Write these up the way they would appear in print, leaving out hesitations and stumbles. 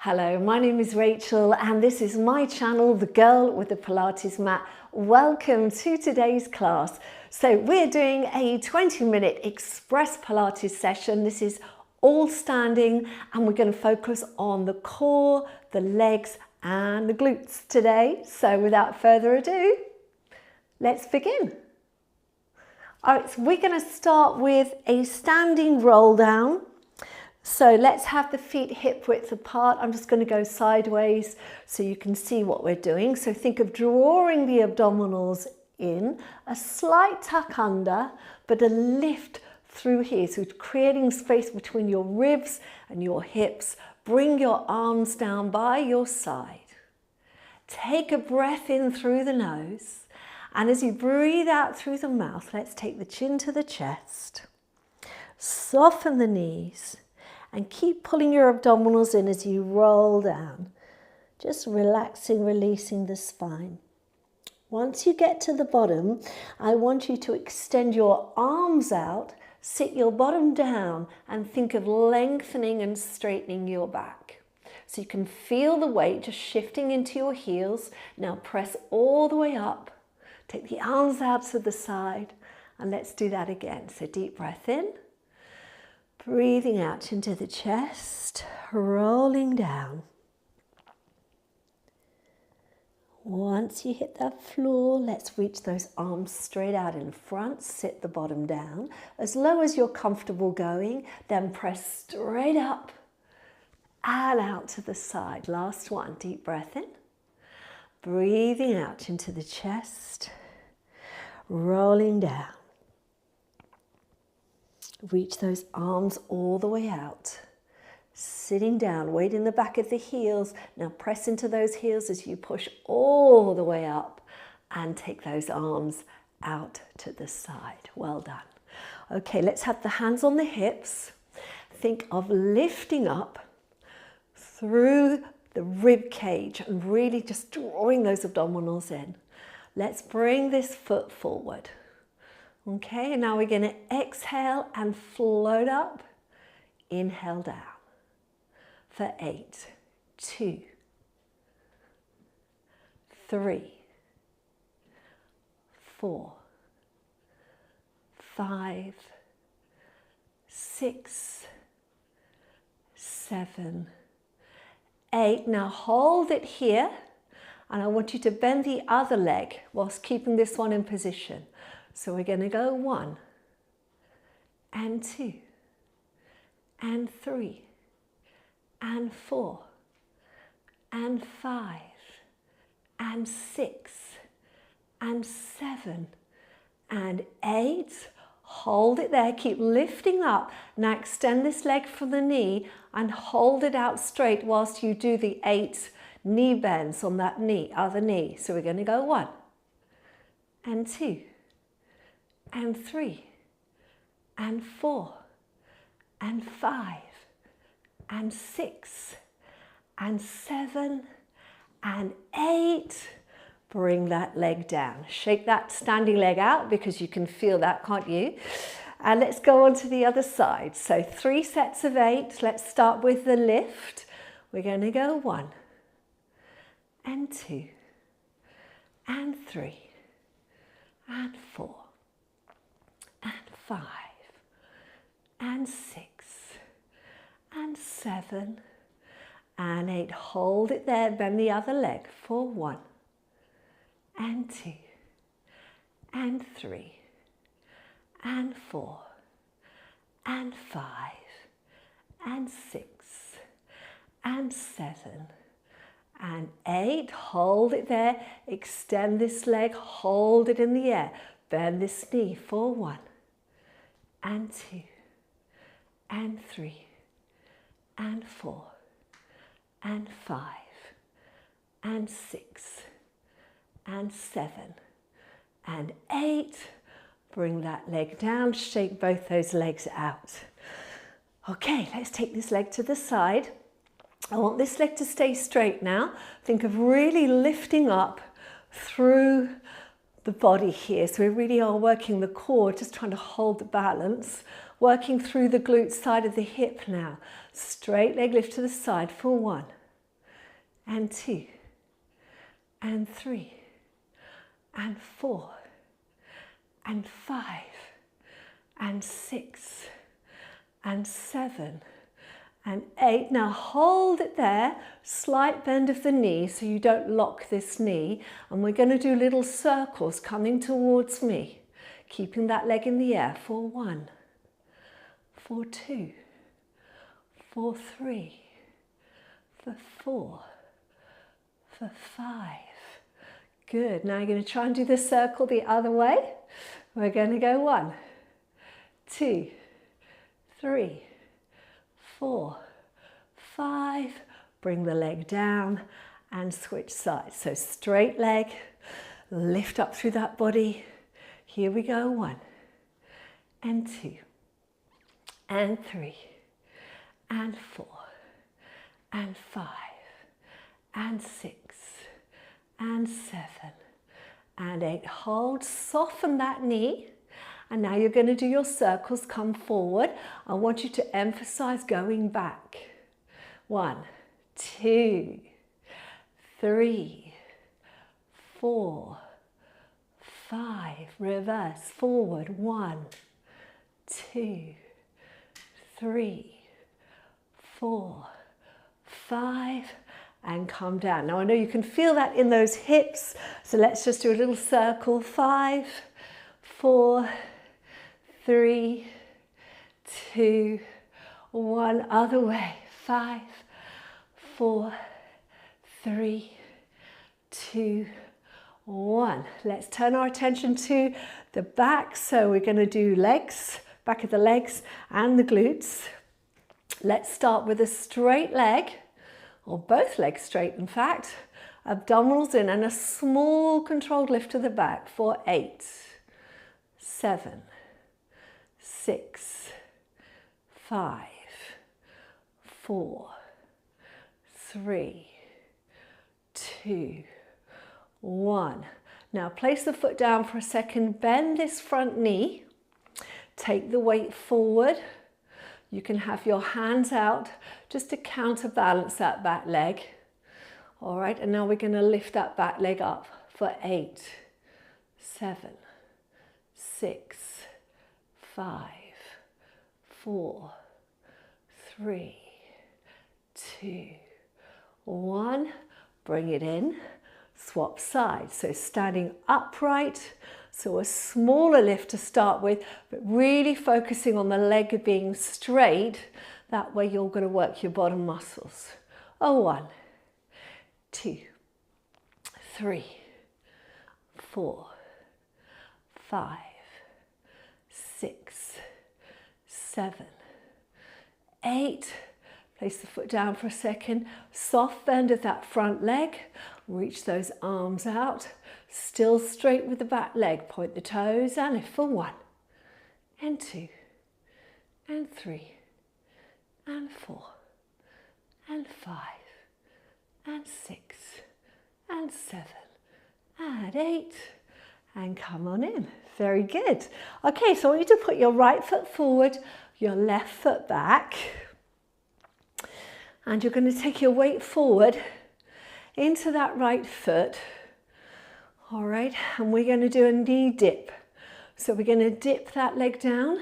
Hello, my name is Rachel and this is my channel, The Girl with the Pilates Mat. Welcome to today's class. So we're doing a 20-minute express Pilates session. This is all standing and we're going to focus on the core, the legs and the glutes today. So without further ado, let's begin. All right, so we're going to start with a standing roll down. So let's have the feet hip width apart. I'm just going to go sideways so you can see what we're doing. So think of drawing the abdominals in, a slight tuck under, but a lift through here. So creating space between your ribs and your hips. Bring your arms down by your side. Take a breath in through the nose. And as you breathe out through the mouth, let's take the chin to the chest. Soften the knees. And keep pulling your abdominals in as you roll down. Just relaxing, releasing the spine. Once you get to the bottom, I want you to extend your arms out, sit your bottom down, and think of lengthening and straightening your back. So you can feel the weight just shifting into your heels. Now press all the way up. Take the arms out to the side, and let's do that again. So deep breath in. Breathing out into the chest, rolling down. Once you hit that floor, let's reach those arms straight out in front, sit the bottom down. As low as you're comfortable going, then press straight up and out to the side. Last one, deep breath in. Breathing out into the chest, rolling down. Reach those arms all the way out. Sitting down, weight in the back of the heels. Now press into those heels as you push all the way up and take those arms out to the side. Well done. Okay, let's have the hands on the hips. Think of lifting up through the rib cage and really just drawing those abdominals in. Let's bring this foot forward. Okay, and now we're going to exhale and float up. Inhale down for 8, 2, 3, 4, 5, 6, 7, 8. Now hold it here, and I want you to bend the other leg whilst keeping this one in position. So we're going to go 1 and 2 and 3 and 4 and 5 and 6 and 7 and 8. Hold it there, keep lifting up. Now extend this leg from the knee and hold it out straight whilst you do the 8 knee bends on that knee, other knee. So we're going to go 1 and 2 and 3 and 4 and 5 and 6 and 7 and 8. Bring that leg down. Shake that standing leg out because you can feel that, can't you? And let's go on to the other side. So 3 sets of 8. Let's start with the lift. We're going to go 1 and 2 and 3 and 4 and 5 and 6 and 7 and 8. Hold it there, bend the other leg for 1 and 2 and 3 and 4 and 5 and 6 and 7 and 8. Hold it there, extend this leg, hold it in the air. Bend this knee for 1 and 2 and 3 and 4 and 5 and 6 and 7 and 8. Bring that leg down, shake both those legs out. Okay, let's take this leg to the side. I want this leg to stay straight now. Think of really lifting up through the body here. So we really are working the core, just trying to hold the balance. Working through the glute side of the hip now. Straight leg lift to the side for 1 and 2, and 3, and 4, and 5, and 6, and 7, and 8. Now hold it there, slight bend of the knee so you don't lock this knee, and we're going to do little circles coming towards me, keeping that leg in the air for 1, for 2, for 3, for 4, for 5. Good. Now you're going to try and do the circle the other way. We're going to go 1, 2, 3, 4, 5. Bring the leg down and switch sides. So straight leg, lift up through that body. Here we go. 1, and 2, and 3, and 4, and 5, and 6, and 7, and 8. Hold, soften that knee. And now you're going to do your circles, come forward. I want you to emphasize going back. 1, 2, 3, 4, 5. Reverse, forward. 1, 2, 3, 4, 5. And come down. Now I know you can feel that in those hips. So let's just do a little circle. 5, 4, 3, 2, 1. Other way. 5, 4, 3, 2, 1. Let's turn our attention to the back. So we're going to do legs, back of the legs and the glutes. Let's start with a straight leg, or both legs straight in fact. Abdominals in and a small controlled lift to the back for 8, 7, 6, 5, 4, 3, 2, 1. Now place the foot down for a second, bend this front knee, take the weight forward. You can have your hands out just to counterbalance that back leg. All right, and now we're going to lift that back leg up for 8, 7, 6, 5, 4, 3, 2, 1. Bring it in, swap sides. So standing upright, so a smaller lift to start with, but really focusing on the leg being straight. That way you're going to work your bottom muscles. 1, 2, 3, 4, 5, 6, 7, 8. Place the foot down for a second. Soft bend of that front leg. Reach those arms out. Still straight with the back leg. Point the toes and lift for 1, and 2, and 3, and 4, and 5, and 6, and 7, and 8. And come on in. Very good. Okay, so I want you to put your right foot forward, your left foot back. And you're going to take your weight forward into that right foot. All right, and we're going to do a knee dip. So we're going to dip that leg down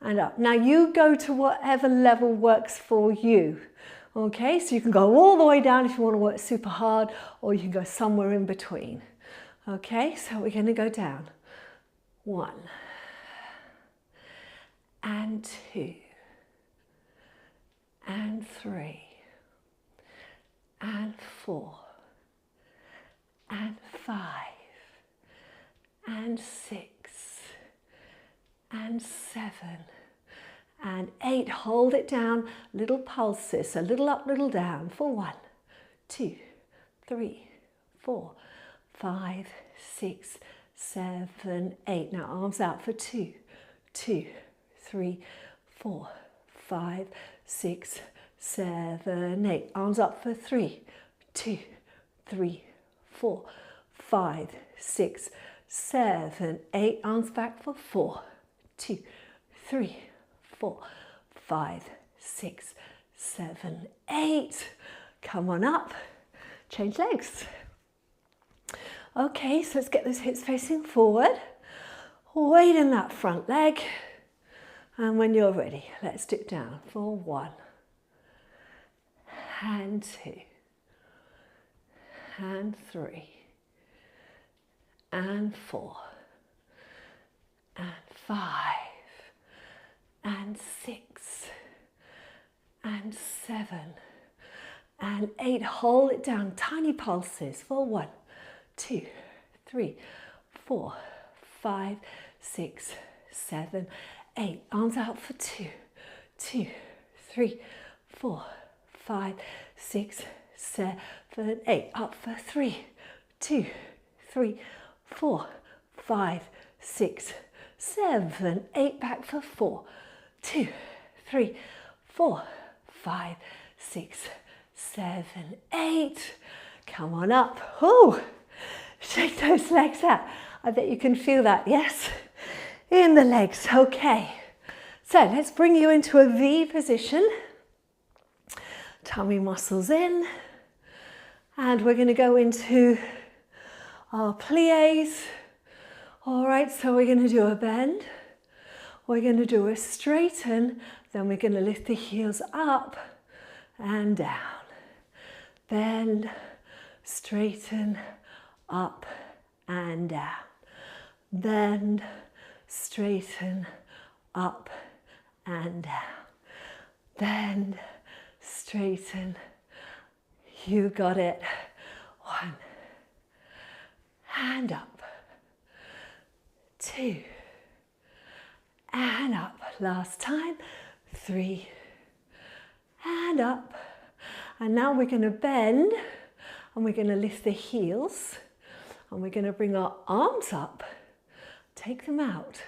and up. Now you go to whatever level works for you. Okay, so you can go all the way down if you want to work super hard, or you can go somewhere in between. Okay, so we're going to go down. 1, and 2, and 3, and 4, and 5, and 6, and 7, and 8. Hold it down, little pulses, a little up, little down for 1, 2, 3, 4, 5, 6, 7, 8. Now arms out for 2, 2, 3, 4, 5, 6, 7, 8. Arms up for 3, 2, 3, 4, 5, 6, 7, 8. Arms back for 4, 2, 3, 4, 5, 6, 7, 8. Come on up. change legs. Okay, so let's get those hips facing forward. Weight in that front leg. And when you're ready, let's dip down for 1 and 2 and 3 and 4 and 5 and 6 and 7 and 8. Hold it down, tiny pulses for 1, 2, 3, 4, 5, 6, 7, 8. Arms out for 2, 2, 3, 4, 5, 6, 7, 8. Up for 3, 2, 3, 4, 5, 6, 7, 8. Back for 4, 2, 3, 4, 5, 6, 7, 8. Come on up. Oh, shake those legs out. I bet you can feel that, yes? In the legs, okay. So let's bring you into a V position. Tummy muscles in. And we're going to go into our plies. All right, so we're going to do a bend. We're going to do a straighten. Then we're going to lift the heels up and down. Bend, straighten, up and down. Bend, straighten, up and down. Bend, straighten. You got it. 1 and up. 2 and up. Last time. 3 and up. And now we're going to bend and we're going to lift the heels and we're going to bring our arms up. Take them out.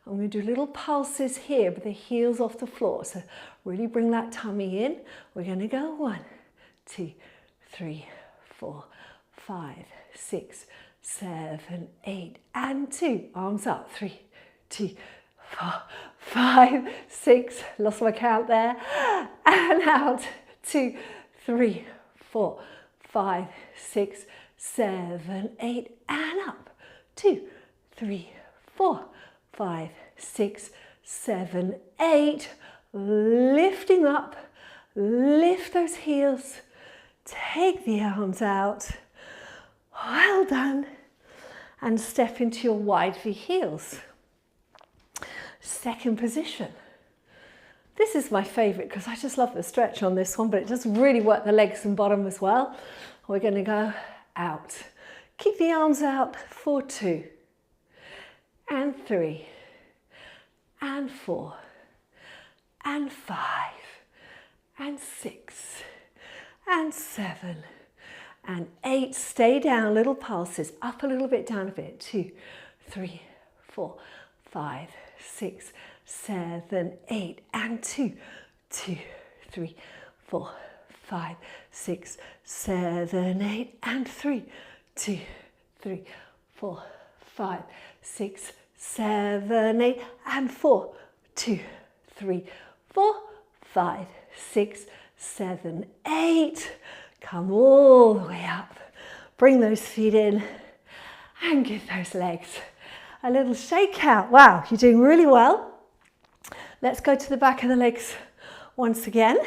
I'm going to do little pulses here with the heels off the floor. So really bring that tummy in. We're going to go 1, 2, 3, 4, 5, 6, 7, 8, and 2. Arms up. 3, 2, 4, 5, 6. Lost my count there. And out. 2, 3, 4, 5, 6, 7, 8, and up. 2, 3, 4, 5, 6, 7, 8. Lifting up. Lift those heels. Take the arms out. Well done. And step into your wide V heels. Second position. This is my favourite because I just love the stretch on this one, but it does really work the legs and bottom as well. We're going to go out. Keep the arms out for 2 and 3 and 4 and 5 and 6 and 7 and 8. Stay down, little pulses. Up a little bit, down a bit. 2, 3, 4, 5, 6, 7, 8, and 2, 2, 3, 4, 5, 6, 7, 8, and 3, 2, 3, 4, 5, 6, 7, 8, and 4, 2, 3, 4, 5, 6, 7, 8. Come all the way up. Bring those feet in and give those legs a little shake out. Wow, you're doing really well. Let's go to the back of the legs once again.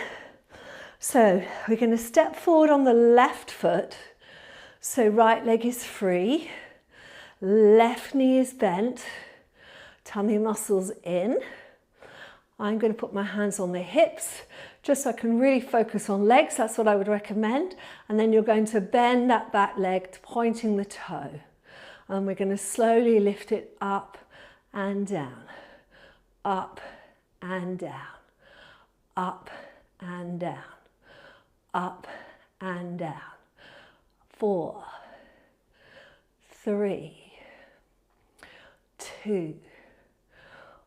So we're going to step forward on the left foot. So right leg is free. Left knee is bent. Tummy muscles in. I'm going to put my hands on the hips just so I can really focus on legs. That's what I would recommend. And then you're going to bend that back leg to pointing the toe. And we're going to slowly lift it up and down. Up and down. Up and down. Up and down. 4, 3, 2,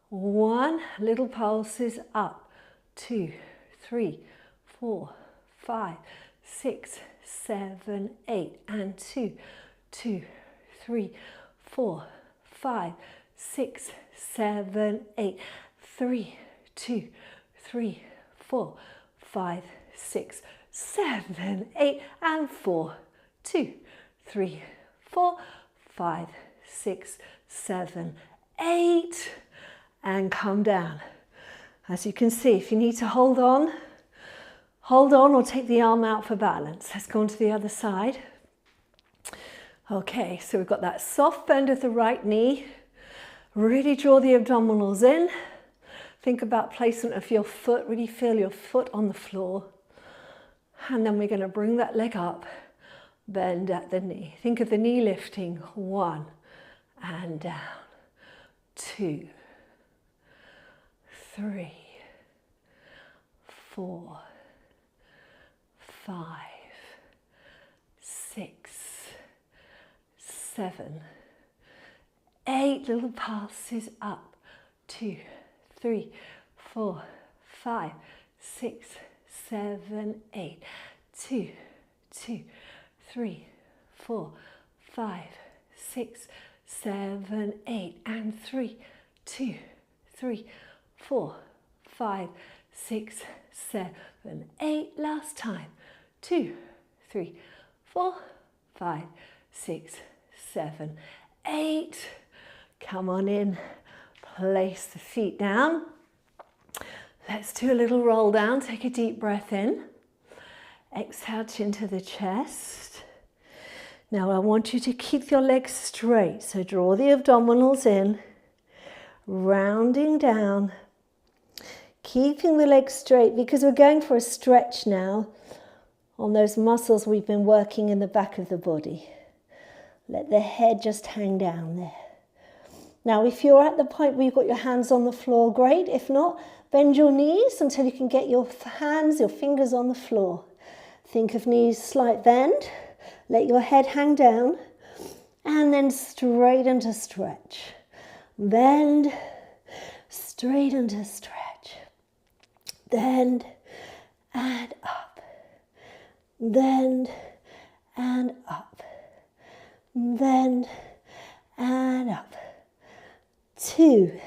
1. Little pulses up. 2, 3, 4, 5, 6, 7, 8, and 2, 2, 3, 4, 5, 6, 7, 8, 3, 2, 3, 4, 5, 6, 7, 8, and 4, 2, 3, 4, 5, 6, 7, 8, and come down. As you can see, if you need to hold on or take the arm out for balance. Let's go on to the other side. Okay, so we've got that soft bend of the right knee. Really draw the abdominals in. Think about placement of your foot. Really feel your foot on the floor. And then we're going to bring that leg up, bend at the knee. Think of the knee lifting. 1 and down. 2, 3, 4, 5, 6, 7, 8. Little pulses up. 2, 3, 4, 5, 6, 7, 8. 2, 2, 3, 4, 5, 6, 7, 8. And 3, 2, 3, 4, 5, 6, 7, 8. Last time. 2, 3, 4, 5, 6, 7, 8. Come on in. Place the feet down. Let's do a little roll down. Take a deep breath in. Exhale, chin to the chest. Now I want you to keep your legs straight. So draw the abdominals in, rounding down, keeping the legs straight because we're going for a stretch now on those muscles we've been working in the back of the body. Let the head just hang down there. Now, if you're at the point where you've got your hands on the floor, great. If not, bend your knees until you can get your hands, your fingers on the floor. Think of knees slight bend. Let your head hang down and then straighten to stretch. Bend, straighten to stretch. Bend and up. Bend and up. Bend and up. 2,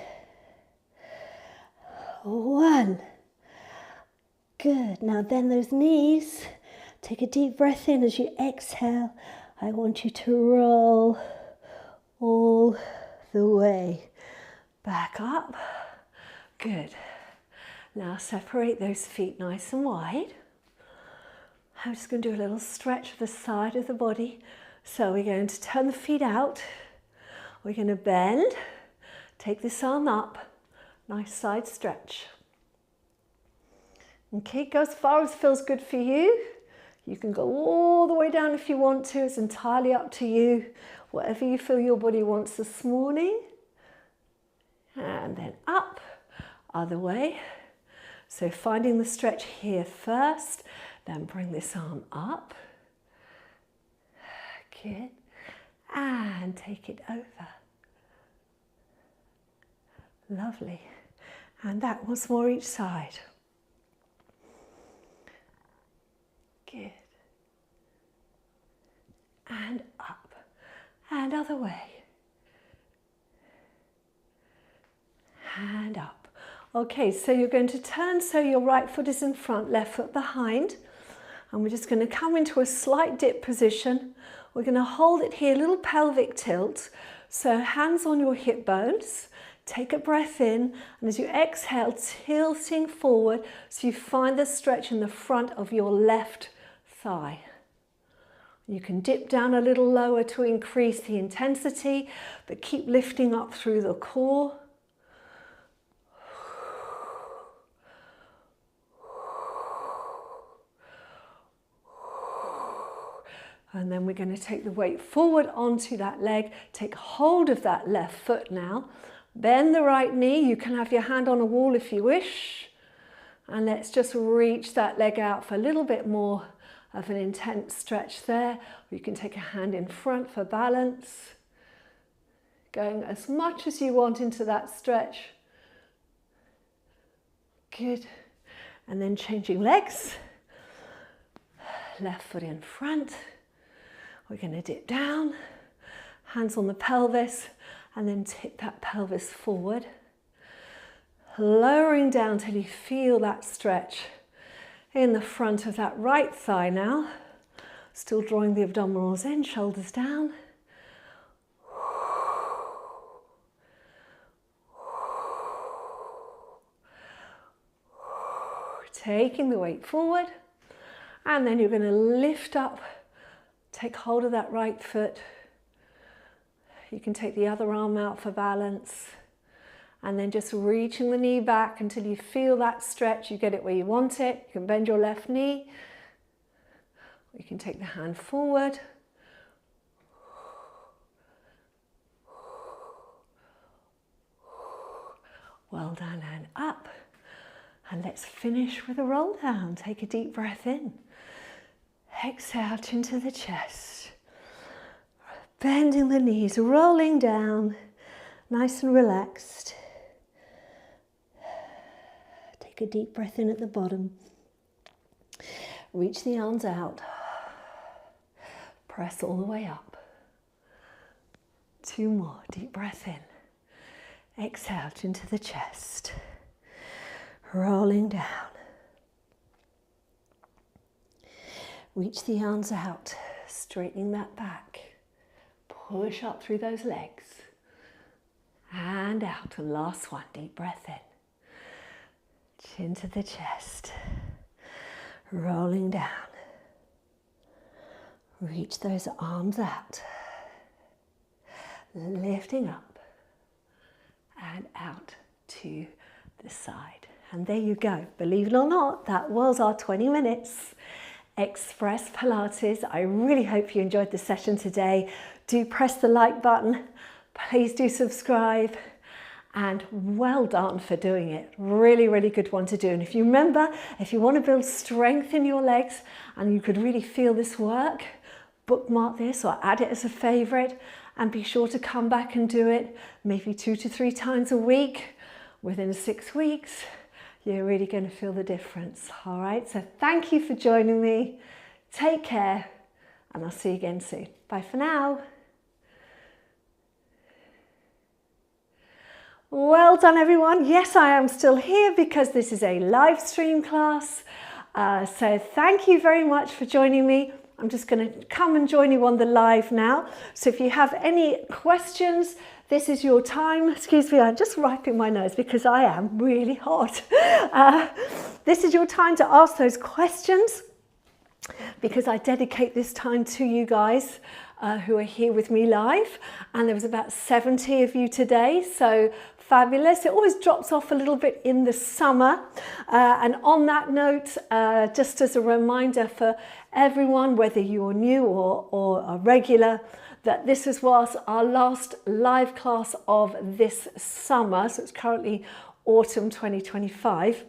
1. Good. Now bend those knees. Take a deep breath in as you exhale. I want you to roll all the way back up. Good. Now separate those feet nice and wide. I'm just going to do a little stretch of the side of the body. So we're going to turn the feet out. We're going to bend. Take this arm up. Nice side stretch. Okay, go as far as feels good for you. You can go all the way down if you want to. It's entirely up to you. Whatever you feel your body wants this morning. And then up, other way. So finding the stretch here first, then bring this arm up. Good. And take it over. Lovely. And that once more each side. Good. And up. And other way. And up. Okay, so you're going to turn so your right foot is in front, left foot behind. And we're just going to come into a slight dip position. We're going to hold it here, little pelvic tilt. So hands on your hip bones. Take a breath in, and as you exhale, tilting forward so you find the stretch in the front of your left thigh. You can dip down a little lower to increase the intensity, but keep lifting up through the core. And then we're going to take the weight forward onto that leg. Take hold of that left foot now. Bend the right knee. You can have your hand on a wall if you wish. And let's just reach that leg out for a little bit more of an intense stretch there. Or you can take a hand in front for balance. Going as much as you want into that stretch. Good. And then changing legs. Left foot in front. We're going to dip down. Hands on the pelvis. And then tip that pelvis forward. Lowering down till you feel that stretch in the front of that right thigh now. Still drawing the abdominals in, shoulders down. Taking the weight forward, and then you're going to lift up, take hold of that right foot. You can take the other arm out for balance, and then just reaching the knee back until you feel that stretch. You get it where you want it. You can bend your left knee. You can take the hand forward. Well done, and up. And let's finish with a roll down. Take a deep breath in. Exhale out into the chest. Bending the knees, rolling down, nice and relaxed. Take a deep breath in at the bottom. Reach the arms out. Press all the way up. 2 more. Deep breath in. Exhale out into the chest. Rolling down. Reach the arms out, straightening that back. Push up through those legs. And out. And last one, deep breath in. Chin to the chest. Rolling down. Reach those arms out. Lifting up. And out to the side. And there you go. Believe it or not, that was our 20 minutes Express Pilates. I really hope you enjoyed the session today. Do press the like button. Please do subscribe. And well done for doing it. Really, really good one to do. And if you remember, if you want to build strength in your legs and you could really feel this work, bookmark this or add it as a favorite, and be sure to come back and do it maybe 2 to 3 times a week. Within 6 weeks, you're really going to feel the difference. All right, so thank you for joining me. Take care, and I'll see you again soon. Bye for now. Well done, everyone. Yes, I am still here because this is a live stream class. So thank you very much for joining me. I'm just going to come and join you on the live now. So if you have any questions, this is your time. Excuse me, I'm just wiping my nose because I am really hot. This is your time to ask those questions because I dedicate this time to you guys who are here with me live. And there was about 70 of you today, so fabulous. It always drops off a little bit in the summer. And on that note, just as a reminder for everyone, whether you're new or a regular, that this was our last live class of this summer. So it's currently autumn 2025.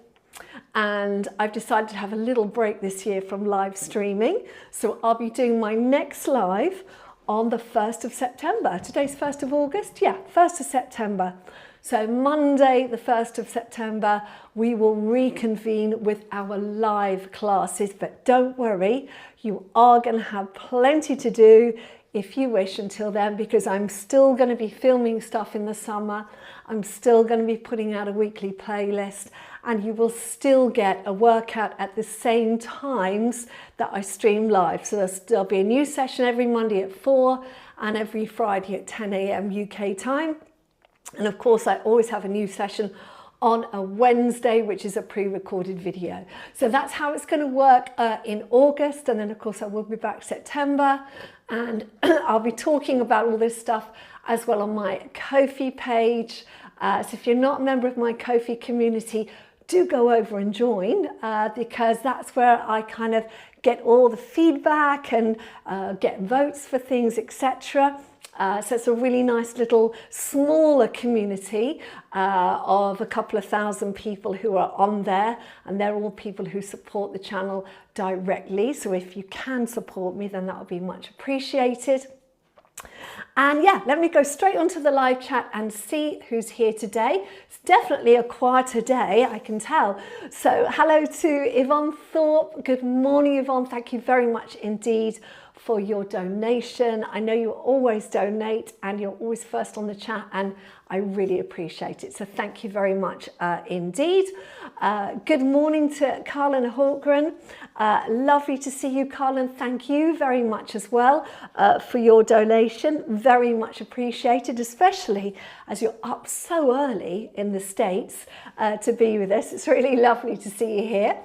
And I've decided to have a little break this year from live streaming. So I'll be doing my next live on the 1st of September. Today's 1st of August? Yeah, 1st of September. So Monday, the 1st of September, we will reconvene with our live classes. But don't worry, you are going to have plenty to do if you wish until then, because I'm still going to be filming stuff in the summer. I'm still going to be putting out a weekly playlist, and you will still get a workout at the same times that I stream live. So there'll be a new session every Monday at 4 and every Friday at 10 a.m. UK time. And of course, I always have a new session on a Wednesday, which is a pre-recorded video. So that's how it's going to work in August. And then of course I will be back September, and I'll be talking about all this stuff as well on my Ko-fi page. So if you're not a member of my Ko-fi community, do go over and join because that's where I kind of get all the feedback and get votes for things, etc. So it's a really nice little smaller community of a couple of thousand people who are on there, and they're all people who support the channel directly. So if you can support me, then that would be much appreciated. And yeah, let me go straight onto the live chat and see who's here today. It's definitely a quieter day, I can tell. So hello to Yvonne Thorpe. Good morning, Yvonne. Thank you very much indeed for your donation. I know you always donate and you're always first on the chat, and I really appreciate it. So thank you very much indeed. Good morning to Carlin Holgren. Lovely to see you, Carlin. Thank you very much as well for your donation. Very much appreciated, especially as you're up so early in the States to be with us. It's really lovely to see you here.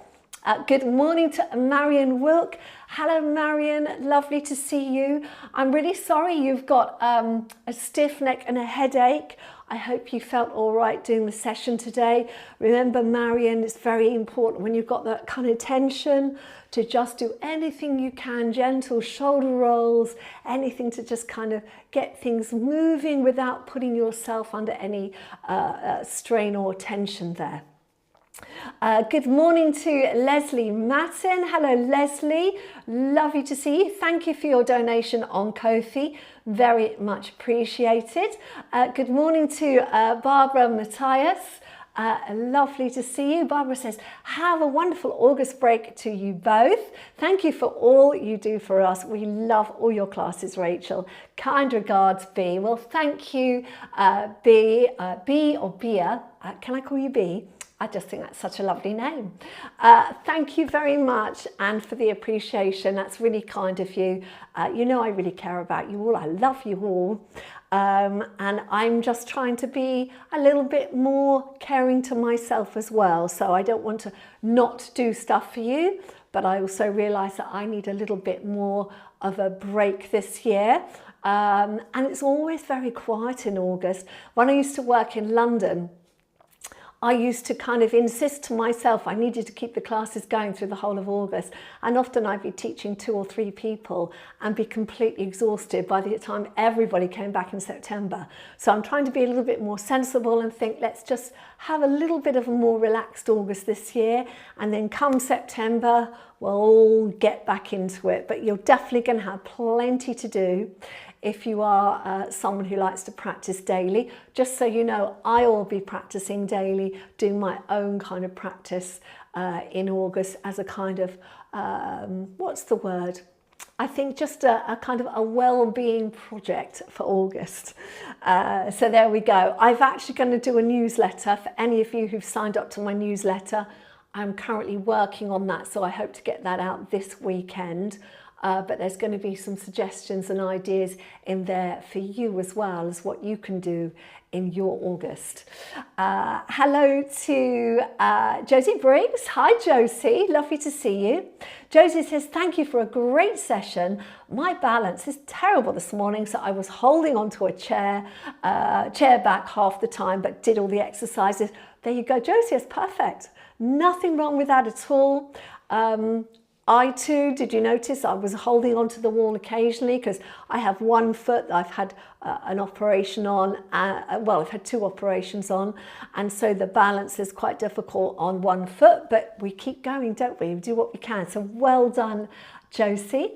Good morning to Marion Wilk. Hello, Marion. Lovely to see you. I'm really sorry you've got a stiff neck and a headache. I hope you felt all right doing the session today. Remember, Marion, it's very important when you've got that kind of tension to just do anything you can, gentle shoulder rolls, anything to just kind of get things moving without putting yourself under any strain or tension there. Good morning to Leslie Mattin. Hello, Leslie. Lovely to see you. Thank you for your donation on Ko-fi. Very much appreciated. Good morning to Barbara Matthias. Lovely to see you. Barbara says, have a wonderful August break to you both. Thank you for all you do for us. We love all your classes, Rachel. Kind regards, B. Well, thank you, B or Bia. Can I call you B? I just think that's such a lovely name. Thank you very much, and for the appreciation. That's really kind of you. You know I really care about you all. I love you all. And I'm just trying to be a little bit more caring to myself as well. So I don't want to not do stuff for you, but I also realise that I need a little bit more of a break this year. And it's always very quiet in August. When I used to work in London, I used to kind of insist to myself I needed to keep the classes going through the whole of August, and often I'd be teaching 2 or 3 people and be completely exhausted by the time everybody came back in September. So I'm trying to be a little bit more sensible and think let's just have a little bit of a more relaxed August this year, and then come September we'll all get back into it. But you're definitely going to have plenty to do if you are someone who likes to practice daily. Just so you know, I will be practicing daily, doing my own kind of practice in August as a kind of, what's the word? I think just a kind of a well-being project for August. So there we go. I'm actually going to do a newsletter for any of you who've signed up to my newsletter. I'm currently working on that, so I hope to get that out this weekend. But there's going to be some suggestions and ideas in there for you as well as what you can do in your August. Hello to Josie Briggs. Hi, Josie. Lovely to see you. Josie says, thank you for a great session. My balance is terrible this morning, so I was holding onto a chair back half the time, but did all the exercises. There you go, Josie. It's perfect. Nothing wrong with that at all. I too, did you notice I was holding onto the wall occasionally because I have one foot that I've had an operation on, well, I've had 2 operations on, and so the balance is quite difficult on one foot, but we keep going, don't we? We do what we can. So well done, Josie.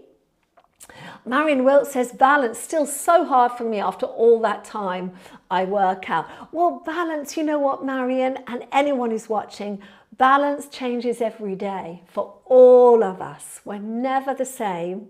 Marion Wilt says, balance still so hard for me after all that time I work out. Well, balance, you know what, Marion, and anyone who's watching, balance changes every day for all of us. We're never the same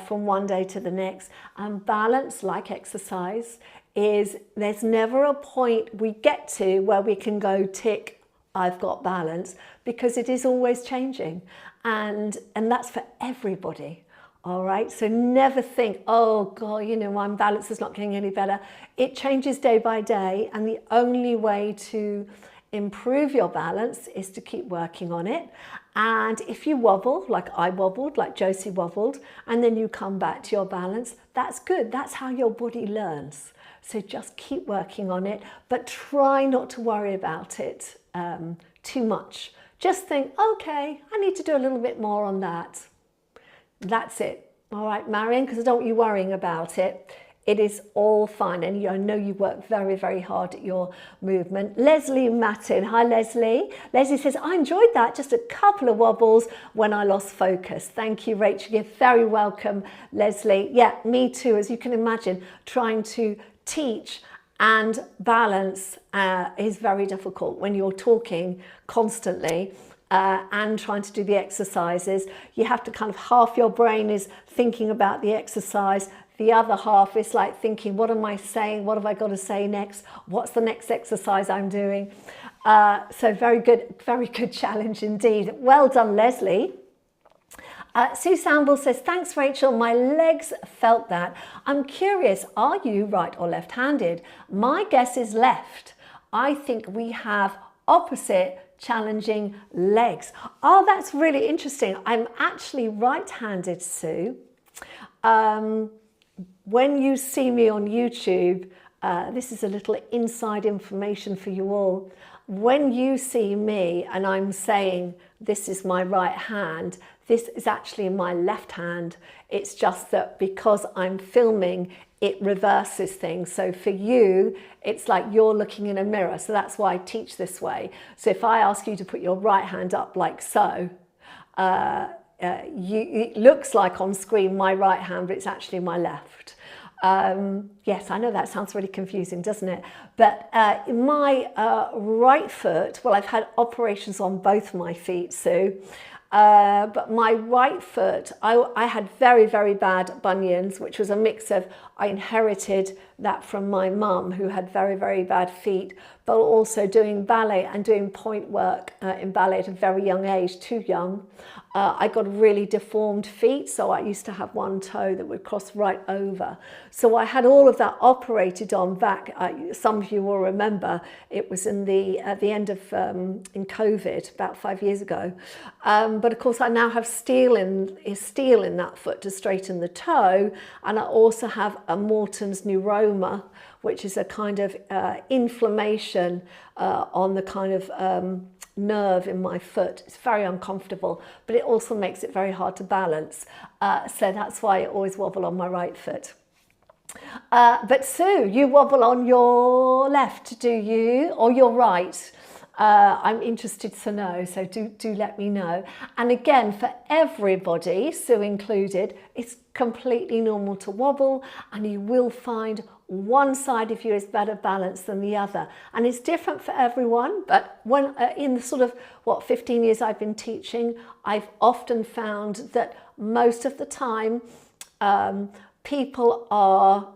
from one day to the next. And balance, like exercise, is there's never a point we get to where we can go tick, I've got balance, because it is always changing. And that's for everybody. All right, so never think, oh God, you know, my balance is not getting any better. It changes day by day, and the only way to improve your balance is to keep working on it. And if you wobble, like I wobbled, like Josie wobbled, and then you come back to your balance, that's good. That's how your body learns. So just keep working on it, but try not to worry about it too much. Just think, okay, I need to do a little bit more on that. That's it. All right, Marion, because I don't want you worrying about it. It is all fine, and I know you work very, very hard at your movement. Leslie Mattin. Hi, Leslie. Leslie says, I enjoyed that. Just a couple of wobbles when I lost focus. Thank you, Rachel. You're very welcome, Leslie. Yeah, me too. As you can imagine, trying to teach and balance is very difficult when you're talking constantly. and trying to do the exercises. You have to kind of, half your brain is thinking about the exercise, the other half is like thinking, what am I saying? What have I got to say next? What's the next exercise I'm doing? So very good challenge indeed. Well done, Leslie. Sue Samble says, thanks, Rachel. My legs felt that. I'm curious, are you right or left-handed? My guess is left. I think we have opposite challenging legs. Oh, that's really interesting. I'm actually right-handed, Sue. When you see me on YouTube, this is a little inside information for you all. When you see me and I'm saying this is my right hand, this is actually my left hand. It's just that because I'm filming, it reverses things. So for you, it's like you're looking in a mirror. So that's why I teach this way. So if I ask you to put your right hand up like so, it looks like on screen my right hand, but it's actually my left. Yes, I know that sounds really confusing, doesn't it? But my right foot, well, I've had operations on both my feet, Sue. But my right foot, I had very, very bad bunions, which was a mix of, I inherited that from my mum who had very, very bad feet, but also doing ballet and doing point work in ballet at a very young age, too young. I got really deformed feet, so I used to have one toe that would cross right over. So I had all of that operated on back. Some of you will remember it was at the end of in COVID about 5 years ago. But of course, I now have steel in that foot to straighten the toe, and I also have a Morton's neuroma, which is a kind of inflammation on the kind of nerve in my foot. It's very uncomfortable, but it also makes it very hard to balance. So that's why I always wobble on my right foot. But Sue, you wobble on your left, do you? Or your right? I'm interested to know, so do let me know. And again, for everybody, Sue included, it's completely normal to wobble, and you will find one side of you is better balanced than the other. And it's different for everyone, but when in the sort of, 15 years I've been teaching, I've often found that most of the time people are,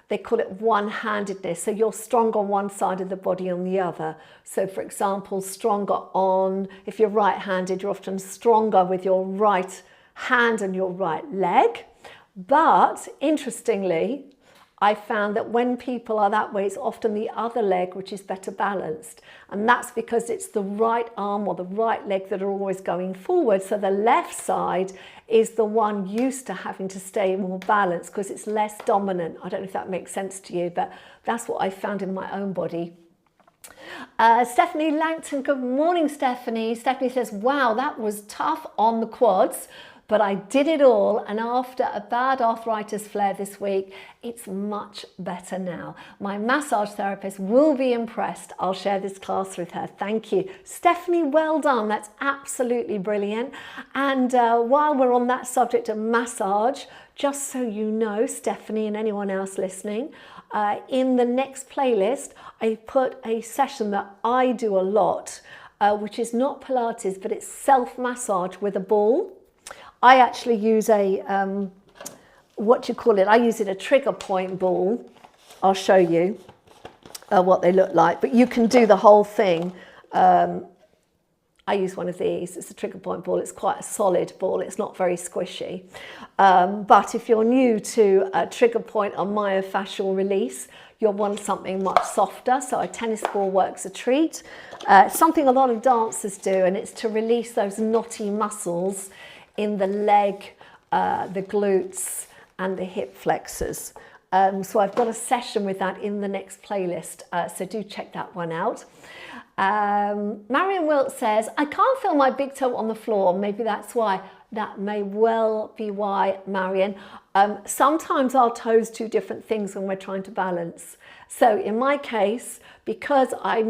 they call it one-handedness. So you're strong on one side of the body on the other. So for example, if you're right-handed, you're often stronger with your right hand and your right leg. But interestingly, I found that when people are that way, it's often the other leg which is better balanced. And that's because it's the right arm or the right leg that are always going forward. So the left side is the one used to having to stay more balanced because it's less dominant. I don't know if that makes sense to you, but that's what I found in my own body. Stephanie Langton, good morning, Stephanie. Stephanie says, wow, that was tough on the quads, but I did it all, and after a bad arthritis flare this week, it's much better now. My massage therapist will be impressed. I'll share this class with her. Thank you. Stephanie, well done. That's absolutely brilliant. And while we're on that subject of massage, just so you know, Stephanie and anyone else listening, in the next playlist, I put a session that I do a lot, which is not Pilates, but it's self-massage with a ball. I actually use a, I use it a trigger point ball. I'll show you what they look like, but you can do the whole thing. I use one of these. It's a trigger point ball. It's quite a solid ball. It's not very squishy. But if you're new to a trigger point on myofascial release, you'll want something much softer. So a tennis ball works a treat. Something a lot of dancers do, and it's to release those knotty muscles in the leg, the glutes and the hip flexors. So I've got a session with that in the next playlist, so do check that one out. Marion Wilt says, I can't feel my big toe on the floor, maybe that's why. That may well be why, Marion. Sometimes our toes do different things when we're trying to balance. So in my case, because I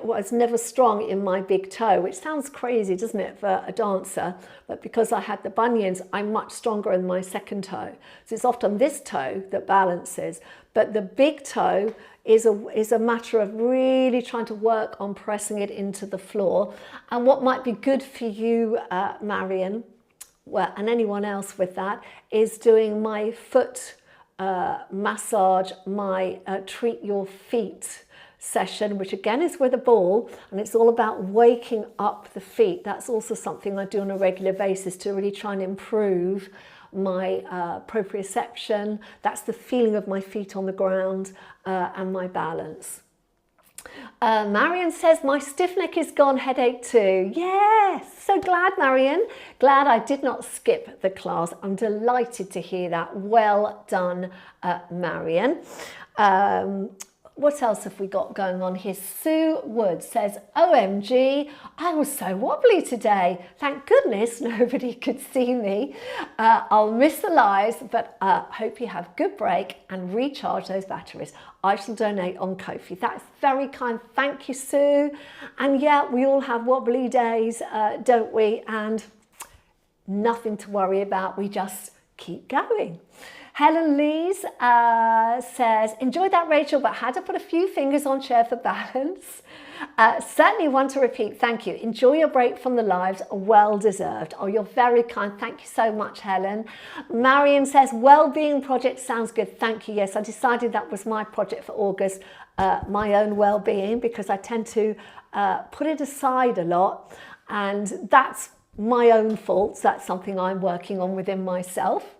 was never strong in my big toe, which sounds crazy, doesn't it, for a dancer, but because I had the bunions, I'm much stronger in my second toe. So it's often this toe that balances, but the big toe is a matter of really trying to work on pressing it into the floor. And what might be good for you, Marion, well, and anyone else with that, is doing my foot massage, my treat your feet session, which again is with a ball, and it's all about waking up the feet. That's also something I do on a regular basis to really try and improve my proprioception. That's the feeling of my feet on the ground and my balance. Marion says, my stiff neck is gone, headache too. Yes, so glad, Marion. Glad I did not skip the class. I'm delighted to hear that. Well done, Marion. What else have we got going on here? Sue Wood says, OMG, I was so wobbly today. Thank goodness nobody could see me. I'll miss the lives, but hope you have a good break and recharge those batteries. I shall donate on Ko-fi. That's very kind. Thank you, Sue. And yeah, we all have wobbly days, don't we? And nothing to worry about. We just keep going. Helen Lees says, enjoyed that, Rachel, but had to put a few fingers on chair for balance. Certainly want to repeat, thank you. Enjoy your break from the lives, well deserved. Oh, you're very kind. Thank you so much, Helen. Marion says, wellbeing project sounds good. Thank you. Yes, I decided that was my project for August, my own wellbeing, because I tend to put it aside a lot, and that's my own fault. That's something I'm working on within myself.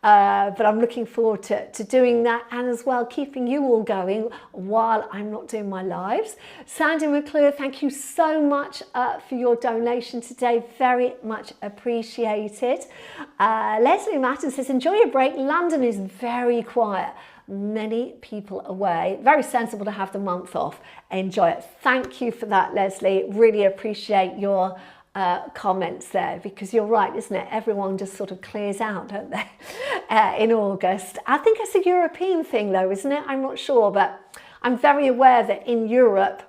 But I'm looking forward to doing that, and as well keeping you all going while I'm not doing my lives. Sandy McClure, thank you so much for your donation today. Very much appreciated. Leslie Matten says, enjoy your break. London is very quiet. Many people away. Very sensible to have the month off. Enjoy it. Thank you for that, Leslie. Really appreciate your comments there, because you're right, isn't it? Everyone just sort of clears out, don't they, in August. I think it's a European thing though, isn't it? I'm not sure, but I'm very aware that in Europe,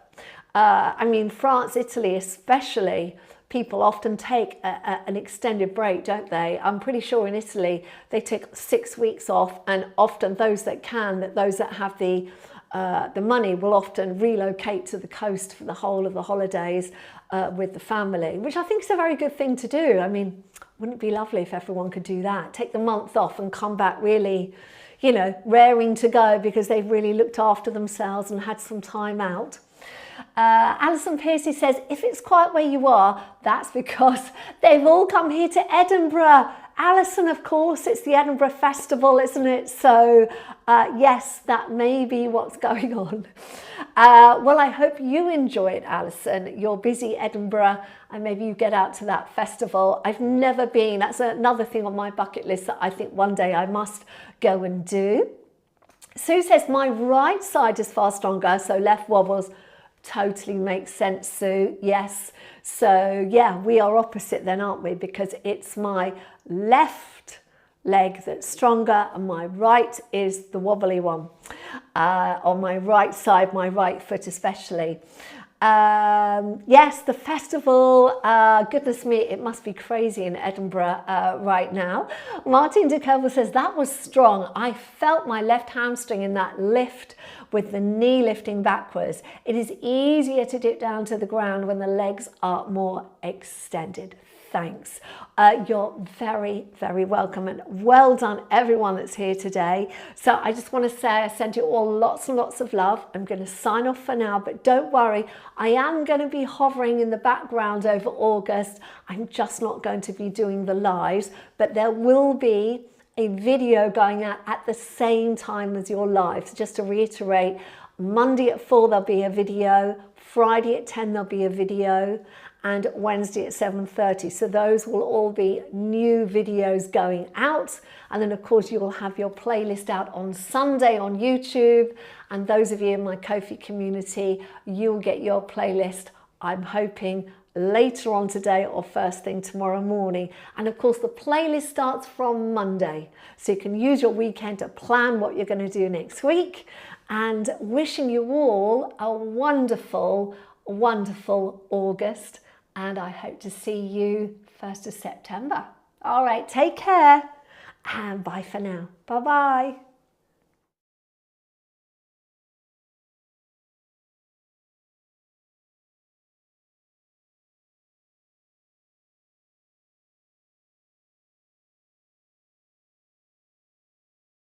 I mean France, Italy especially, people often take an extended break, don't they? I'm pretty sure in Italy they take 6 weeks off, and often those that can, those that have the money will often relocate to the coast for the whole of the holidays with the family, which I think is a very good thing to do. I mean, wouldn't it be lovely if everyone could do that? Take the month off and come back really, you know, raring to go because they've really looked after themselves and had some time out. Alison Piercy says, if it's quiet where you are, that's because they've all come here to Edinburgh. Alison, of course, it's the Edinburgh Festival, isn't it? So yes, that may be what's going on. Well, I hope you enjoy it, Alison. You're busy, Edinburgh, and maybe you get out to that festival. I've never been. That's another thing on my bucket list that I think one day I must go and do. Sue says, my right side is far stronger, so left wobbles. Totally makes sense, Sue. Yes. So yeah, we are opposite then, aren't we? Because it's my left leg that's stronger and my right is the wobbly one. On my right side, my right foot especially. Yes, the festival, goodness me, it must be crazy in Edinburgh right now. Martin de Kovel says, that was strong. I felt my left hamstring in that lift with the knee lifting backwards. It is easier to dip down to the ground when the legs are more extended. Thanks. You're very, very welcome, and well done everyone that's here today. So I just want to say I send you all lots and lots of love. I'm going to sign off for now, but don't worry, I am going to be hovering in the background over August. I'm just not going to be doing the lives, but there will be a video going out at the same time as your live. So just to reiterate, Monday at 4 there'll be a video, Friday at 10 there'll be a video, and Wednesday at 7:30. So those will all be new videos going out. And then of course you will have your playlist out on Sunday on YouTube. And those of you in my Ko-fi community, you'll get your playlist I'm hoping later on today or first thing tomorrow morning. And of course the playlist starts from Monday, so you can use your weekend to plan what you're going to do next week. And wishing you all a wonderful, wonderful August, and I hope to see you 1st of September. All right, take care and bye for now. Bye bye.